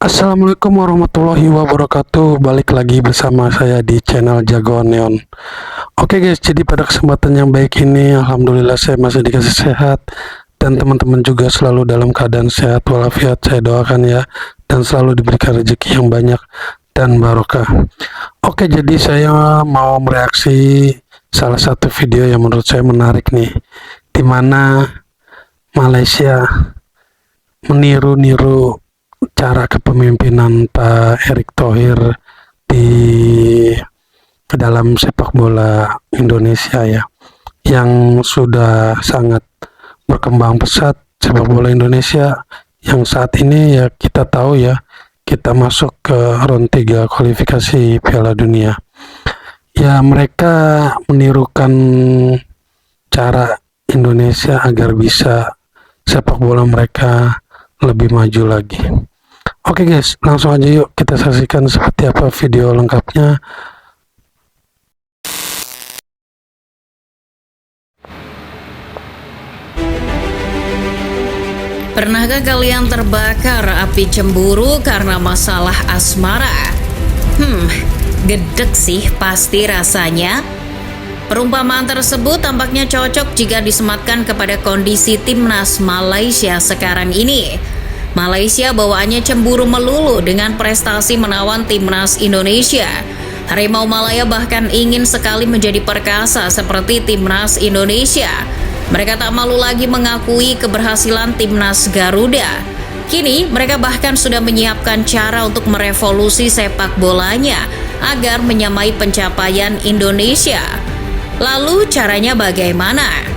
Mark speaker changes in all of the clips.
Speaker 1: Assalamualaikum warahmatullahi wabarakatuh. Balik lagi bersama saya di channel Jagoan Neon. Oke guys, jadi pada kesempatan yang baik ini alhamdulillah saya masih dikasih sehat, dan teman-teman juga selalu dalam keadaan sehat walafiat. Saya doakan ya, dan selalu diberikan rezeki yang banyak dan barokah. Oke, jadi saya mau mereaksi salah satu video yang menurut saya menarik nih, dimana Malaysia meniru-niru cara kepemimpinan Pak Erick Thohir di dalam sepak bola Indonesia ya, yang sudah sangat berkembang pesat sepak bola Indonesia, yang saat ini ya kita tahu ya, kita masuk ke round 3 kualifikasi Piala Dunia. Ya, mereka menirukan cara Indonesia agar bisa sepak bola mereka lebih maju lagi. Oke guys, langsung aja yuk kita saksikan seperti apa video lengkapnya.
Speaker 2: Pernahkah kalian terbakar api cemburu karena masalah asmara? Gedek sih pasti rasanya. Perumpamaan tersebut tampaknya cocok jika disematkan kepada kondisi timnas Malaysia sekarang ini. Malaysia bawaannya cemburu melulu dengan prestasi menawan timnas Indonesia. Harimau Malaya bahkan ingin sekali menjadi perkasa seperti timnas Indonesia. Mereka tak malu lagi mengakui keberhasilan timnas Garuda. Kini mereka bahkan sudah menyiapkan cara untuk merevolusi sepak bolanya agar menyamai pencapaian Indonesia. Lalu caranya bagaimana?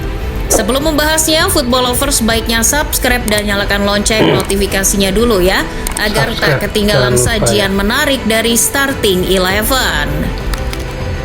Speaker 2: Sebelum membahasnya, football lovers baiknya subscribe dan nyalakan lonceng notifikasinya dulu ya, agar tak ketinggalan sajian menarik dari Starting Eleven.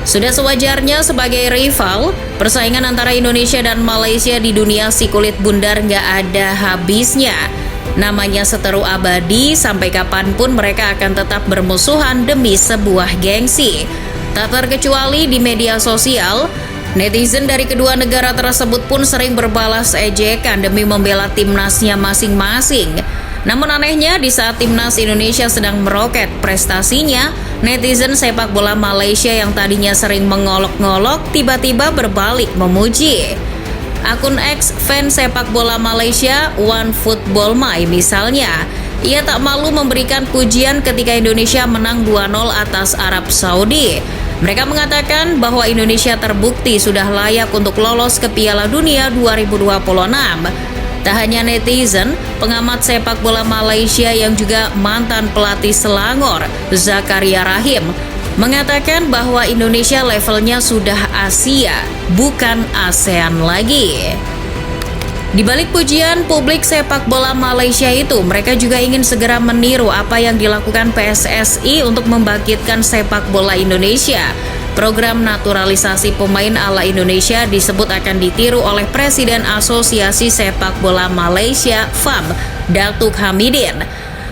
Speaker 2: Sudah sewajarnya sebagai rival, persaingan antara Indonesia dan Malaysia di dunia si kulit bundar nggak ada habisnya. Namanya seteru abadi, sampai kapanpun mereka akan tetap bermusuhan demi sebuah gengsi. Tak terkecuali di media sosial, netizen dari kedua negara tersebut pun sering berbalas ejekan demi membela timnasnya masing-masing. Namun anehnya, di saat timnas Indonesia sedang meroket prestasinya, netizen sepak bola Malaysia yang tadinya sering mengolok-ngolok tiba-tiba berbalik memuji. Akun X fans sepak bola Malaysia, One Football My misalnya, ia tak malu memberikan pujian ketika Indonesia menang 2-0 atas Arab Saudi. Mereka mengatakan bahwa Indonesia terbukti sudah layak untuk lolos ke Piala Dunia 2026. Tak hanya netizen, pengamat sepak bola Malaysia yang juga mantan pelatih Selangor, Zakaria Rahim, mengatakan bahwa Indonesia levelnya sudah Asia, bukan ASEAN lagi. Di balik pujian publik sepak bola Malaysia itu, mereka juga ingin segera meniru apa yang dilakukan PSSI untuk membangkitkan sepak bola Indonesia. Program naturalisasi pemain ala Indonesia disebut akan ditiru oleh Presiden Asosiasi Sepak Bola Malaysia, FAM, Datuk Hamidin.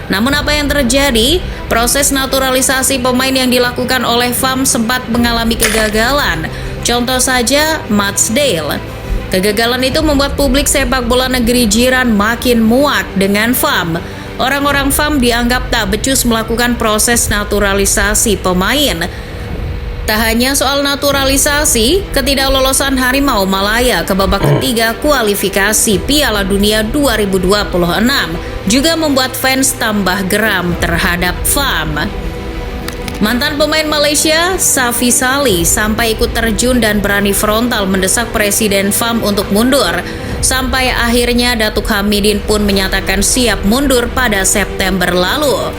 Speaker 2: Namun apa yang terjadi? Proses naturalisasi pemain yang dilakukan oleh FAM sempat mengalami kegagalan. Contoh saja Matsdale. Kegagalan itu membuat publik sepak bola negeri jiran makin muak dengan FAM. Orang-orang FAM dianggap tak becus melakukan proses naturalisasi pemain. Tak hanya soal naturalisasi, ketidaklolosan Harimau Malaya ke babak ketiga kualifikasi Piala Dunia 2026 juga membuat fans tambah geram terhadap FAM. Mantan pemain Malaysia, Safi Salih, sampai ikut terjun dan berani frontal mendesak Presiden FAM untuk mundur. Sampai akhirnya Datuk Hamidin pun menyatakan siap mundur pada September lalu.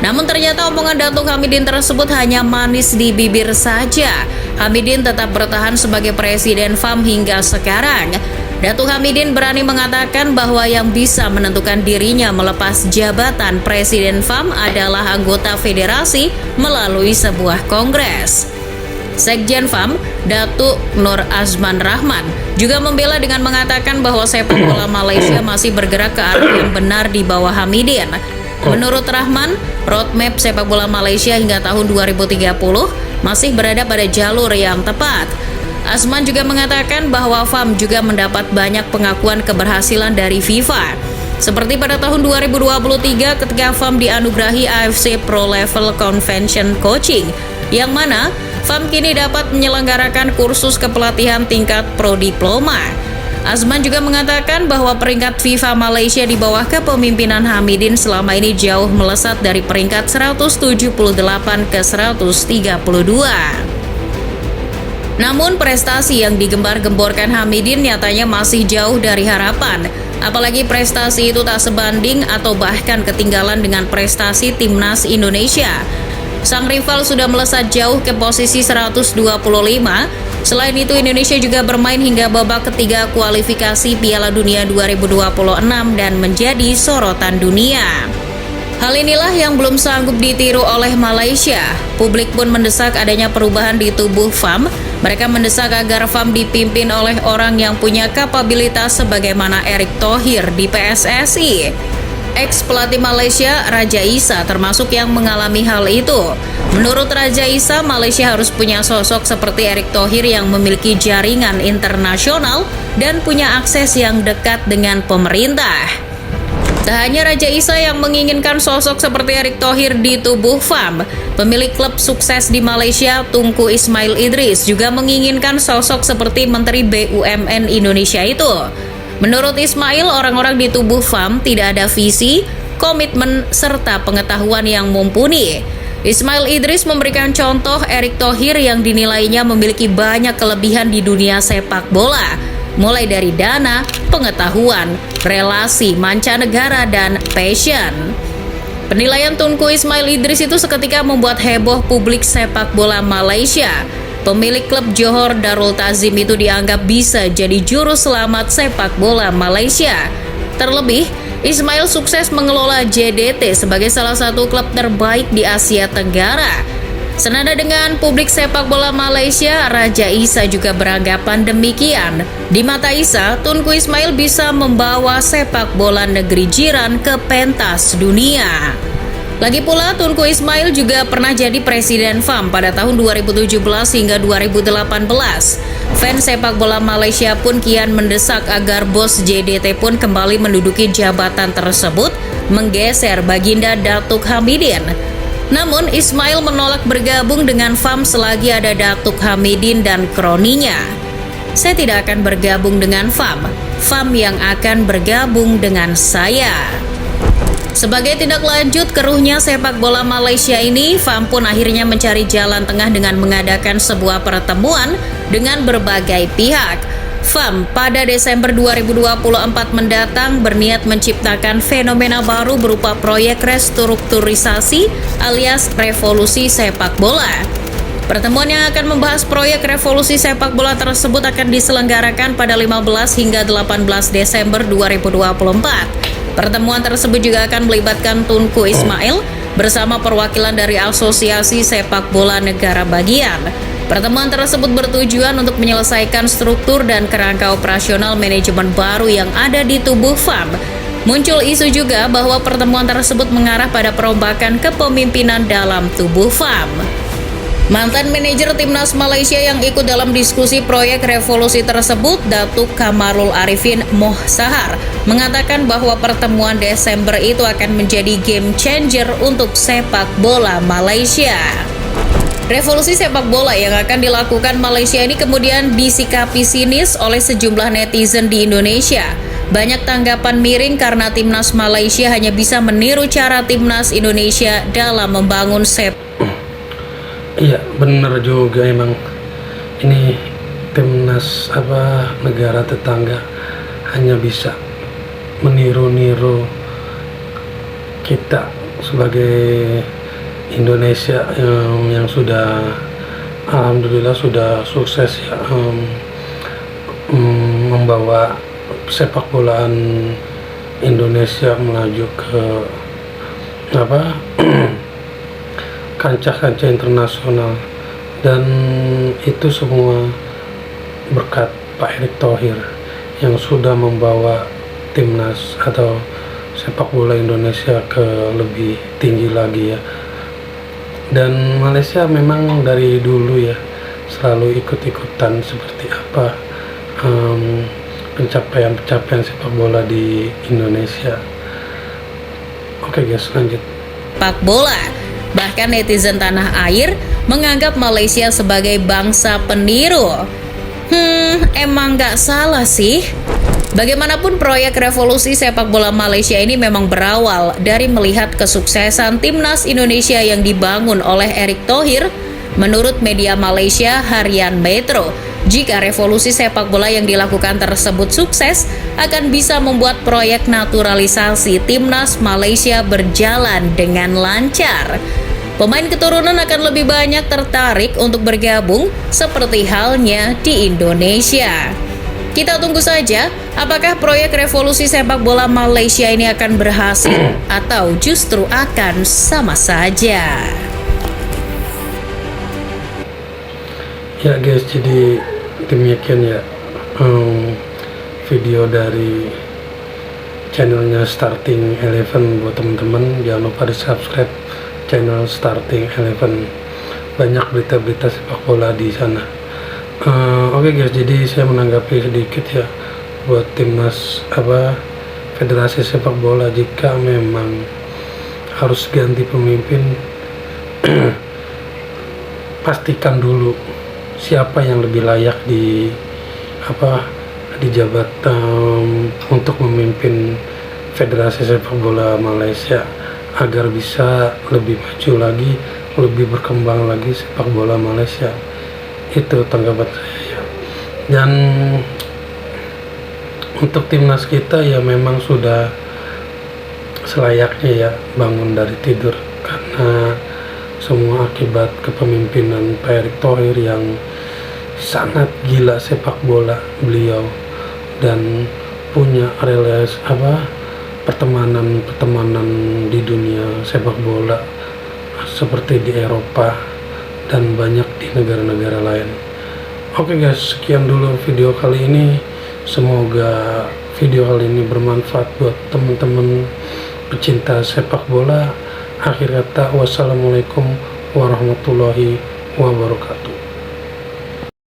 Speaker 2: Namun ternyata omongan Datuk Hamidin tersebut hanya manis di bibir saja. Hamidin tetap bertahan sebagai Presiden FAM hingga sekarang. Datuk Hamidin berani mengatakan bahwa yang bisa menentukan dirinya melepas jabatan Presiden FAM adalah anggota federasi melalui sebuah kongres. Sekjen FAM, Datuk Nur Azman Rahman, juga membela dengan mengatakan bahwa sepak bola Malaysia masih bergerak ke arah yang benar di bawah Hamidin. Menurut Rahman, roadmap sepak bola Malaysia hingga tahun 2030 masih berada pada jalur yang tepat. Azman juga mengatakan bahwa FAM juga mendapat banyak pengakuan keberhasilan dari FIFA. Seperti pada tahun 2023 ketika FAM dianugerahi AFC Pro Level Convention Coaching, yang mana FAM kini dapat menyelenggarakan kursus kepelatihan tingkat pro diploma. Azman juga mengatakan bahwa peringkat FIFA Malaysia di bawah kepemimpinan Hamidin selama ini jauh melesat dari peringkat 178 ke 132. Namun prestasi yang digembar-gemborkan Hamidin nyatanya masih jauh dari harapan. Apalagi prestasi itu tak sebanding atau bahkan ketinggalan dengan prestasi timnas Indonesia. Sang rival sudah melesat jauh ke posisi 125. Selain itu, Indonesia juga bermain hingga babak ketiga kualifikasi Piala Dunia 2026 dan menjadi sorotan dunia. Hal inilah yang belum sanggup ditiru oleh Malaysia. Publik pun mendesak adanya perubahan di tubuh FAM. Mereka mendesak agar FAM dipimpin oleh orang yang punya kapabilitas sebagaimana Erick Thohir di PSSI. Ex-pelatih Malaysia, Raja Isa, termasuk yang mengalami hal itu. Menurut Raja Isa, Malaysia harus punya sosok seperti Erick Thohir yang memiliki jaringan internasional dan punya akses yang dekat dengan pemerintah. Tak hanya Raja Isa yang menginginkan sosok seperti Erick Thohir di tubuh FAM, pemilik klub sukses di Malaysia, Tunku Ismail Idris, juga menginginkan sosok seperti Menteri BUMN Indonesia itu. Menurut Ismail, orang-orang di tubuh FAM tidak ada visi, komitmen, serta pengetahuan yang mumpuni. Ismail Idris memberikan contoh Erick Thohir yang dinilainya memiliki banyak kelebihan di dunia sepak bola, mulai dari dana, pengetahuan, relasi, mancanegara, dan passion. Penilaian Tunku Ismail Idris itu seketika membuat heboh publik sepak bola Malaysia. Pemilik klub Johor Darul Ta'zim itu dianggap bisa jadi juru selamat sepak bola Malaysia. Terlebih, Ismail sukses mengelola JDT sebagai salah satu klub terbaik di Asia Tenggara. Senada dengan publik sepak bola Malaysia, Raja Isa juga beranggapan demikian. Di mata Isa, Tunku Ismail bisa membawa sepak bola negeri jiran ke pentas dunia. Lagi pula, Tunku Ismail juga pernah jadi presiden FAM pada tahun 2017 hingga 2018. Fans sepak bola Malaysia pun kian mendesak agar bos JDT pun kembali menduduki jabatan tersebut, menggeser Baginda Datuk Hamidin. Namun, Ismail menolak bergabung dengan FAM selagi ada Datuk Hamidin dan kroninya. Saya tidak akan bergabung dengan FAM yang akan bergabung dengan saya. Sebagai tindak lanjut keruhnya sepak bola Malaysia ini, FAM pun akhirnya mencari jalan tengah dengan mengadakan sebuah pertemuan dengan berbagai pihak. FAM pada Desember 2024 mendatang berniat menciptakan fenomena baru berupa proyek restrukturisasi alias revolusi sepak bola. Pertemuan yang akan membahas proyek revolusi sepak bola tersebut akan diselenggarakan pada 15 hingga 18 Desember 2024. Pertemuan tersebut juga akan melibatkan Tunku Ismail bersama perwakilan dari Asosiasi Sepak Bola Negara Bagian. Pertemuan tersebut bertujuan untuk menyelesaikan struktur dan kerangka operasional manajemen baru yang ada di tubuh FAM. Muncul isu juga bahwa pertemuan tersebut mengarah pada perombakan kepemimpinan dalam tubuh FAM. Mantan manajer timnas Malaysia yang ikut dalam diskusi proyek revolusi tersebut, Datuk Kamarul Arifin Moh Sahar, mengatakan bahwa pertemuan Desember itu akan menjadi game changer untuk sepak bola Malaysia. Revolusi sepak bola yang akan dilakukan Malaysia ini kemudian disikapi sinis oleh sejumlah netizen di Indonesia. Banyak tanggapan miring karena timnas Malaysia hanya bisa meniru cara timnas Indonesia dalam membangun sepak.
Speaker 1: Iya, benar juga emang. Ini timnas negara tetangga hanya bisa meniru-niru kita sebagai Indonesia yang sudah alhamdulillah sudah sukses ya, membawa sepak bolaan Indonesia melaju ke kancah-kancah internasional, dan itu semua berkat Pak Erick Thohir yang sudah membawa timnas atau sepak bola Indonesia ke lebih tinggi lagi ya. Dan Malaysia memang dari dulu ya selalu ikut-ikutan seperti apa pencapaian-pencapaian sepak bola di Indonesia. Oke guys, lanjut.
Speaker 2: Sepak bola. Bahkan netizen tanah air menganggap Malaysia sebagai bangsa peniru. Emang nggak salah sih. Bagaimanapun proyek revolusi sepak bola Malaysia ini memang berawal dari melihat kesuksesan timnas Indonesia yang dibangun oleh Erick Thohir. Menurut media Malaysia Harian Metro, jika revolusi sepak bola yang dilakukan tersebut sukses, akan bisa membuat proyek naturalisasi timnas Malaysia berjalan dengan lancar. Pemain keturunan akan lebih banyak tertarik untuk bergabung seperti halnya di Indonesia. Kita tunggu saja apakah proyek revolusi sepak bola Malaysia ini akan berhasil atau justru akan sama saja.
Speaker 1: Ya guys, jadi demikian ya video dari channelnya Starting Eleven. Buat teman-teman jangan lupa di subscribe channel Starting Eleven, banyak berita-berita sepak bola di sana. Oke guys, jadi saya menanggapi sedikit ya buat timnas federasi sepak bola, jika memang harus ganti pemimpin pastikan dulu siapa yang lebih layak di jabatan untuk memimpin federasi sepak bola Malaysia, agar bisa lebih maju lagi, lebih berkembang lagi sepak bola Malaysia. Itu tanggapan saya ya. Dan untuk timnas kita ya memang sudah selayaknya ya bangun dari tidur, karena semua akibat kepemimpinan Pak Erick Thohir yang sangat gila sepak bola beliau, dan punya pertemanan di dunia sepak bola seperti di Eropa dan banyak di negara-negara lain. Oke guys, sekian dulu video kali ini. Semoga video kali ini bermanfaat buat teman-teman pecinta sepak bola. Akhir kata, wassalamualaikum warahmatullahi wabarakatuh.